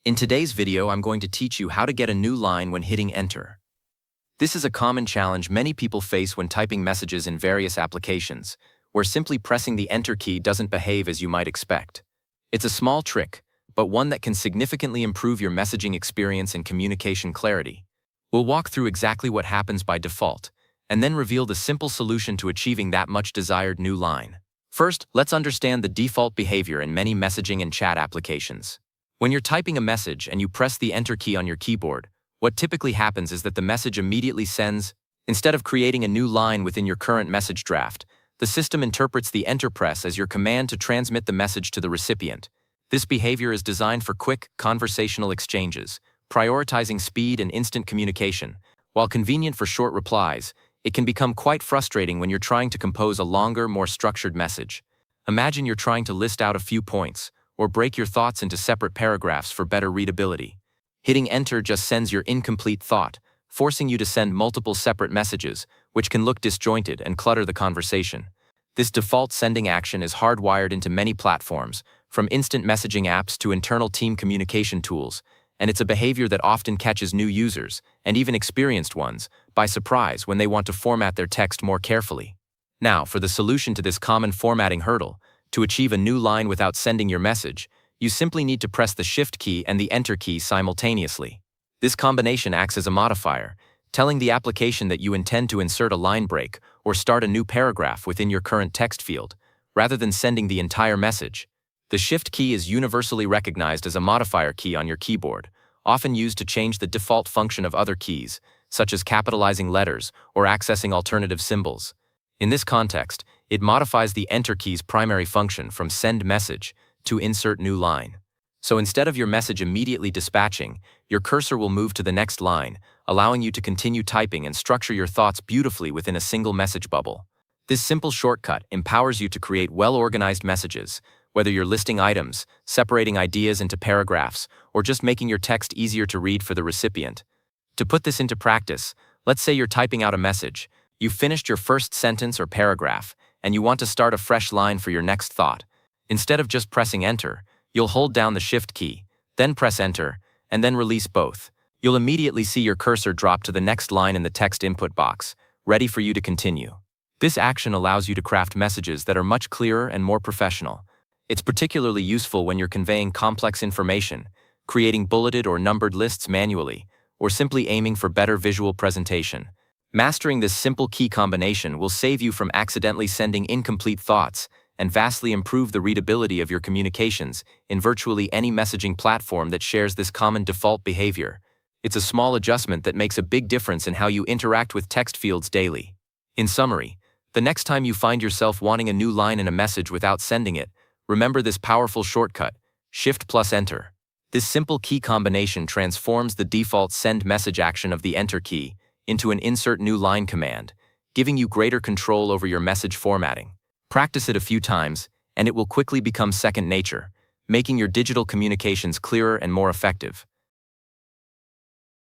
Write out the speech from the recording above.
In today's video, I'm going to teach you how to get a new line when hitting enter. This is a common challenge many people face when typing messages in various applications, where simply pressing the enter key doesn't behave as you might expect. It's a small trick, but one that can significantly improve your messaging experience and communication clarity. We'll walk through exactly what happens by default, and then reveal the simple solution to achieving that much desired new line. First, let's understand the default behavior in many messaging and chat applications. When you're typing a message and you press the enter key on your keyboard, what typically happens is that the message immediately sends. Instead of creating a new line within your current message draft, the system interprets the enter press as your command to transmit the message to the recipient. This behavior is designed for quick, conversational exchanges, prioritizing speed and instant communication. While convenient for short replies, it can become quite frustrating when you're trying to compose a longer, more structured message. Imagine you're trying to list out a few points, or break your thoughts into separate paragraphs for better readability. Hitting enter just sends your incomplete thought, forcing you to send multiple separate messages, which can look disjointed and clutter the conversation. This default sending action is hardwired into many platforms, from instant messaging apps to internal team communication tools, and it's a behavior that often catches new users, and even experienced ones, by surprise when they want to format their text more carefully. Now, for the solution to this common formatting hurdle, to achieve a new line without sending your message, you simply need to press the Shift key and the Enter key simultaneously. This combination acts as a modifier, telling the application that you intend to insert a line break or start a new paragraph within your current text field, rather than sending the entire message. The Shift key is universally recognized as a modifier key on your keyboard, often used to change the default function of other keys, such as capitalizing letters or accessing alternative symbols. In this context, it modifies the Enter key's primary function from Send Message to Insert New Line. So instead of your message immediately dispatching, your cursor will move to the next line, allowing you to continue typing and structure your thoughts beautifully within a single message bubble. This simple shortcut empowers you to create well-organized messages, whether you're listing items, separating ideas into paragraphs, or just making your text easier to read for the recipient. To put this into practice, let's say you're typing out a message. You've finished your first sentence or paragraph, and you want to start a fresh line for your next thought. Instead of just pressing enter, you'll hold down the Shift key, then press enter, and then release both. You'll immediately see your cursor drop to the next line in the text input box, ready for you to continue. This action allows you to craft messages that are much clearer and more professional. It's particularly useful when you're conveying complex information, creating bulleted or numbered lists manually, or simply aiming for better visual presentation. Mastering this simple key combination will save you from accidentally sending incomplete thoughts and vastly improve the readability of your communications in virtually any messaging platform that shares this common default behavior. It's a small adjustment that makes a big difference in how you interact with text fields daily. In summary, the next time you find yourself wanting a new line in a message without sending it, remember this powerful shortcut, Shift plus Enter. This simple key combination transforms the default send message action of the Enter key into an Insert New Line command, giving you greater control over your message formatting. Practice it a few times, and it will quickly become second nature, making your digital communications clearer and more effective.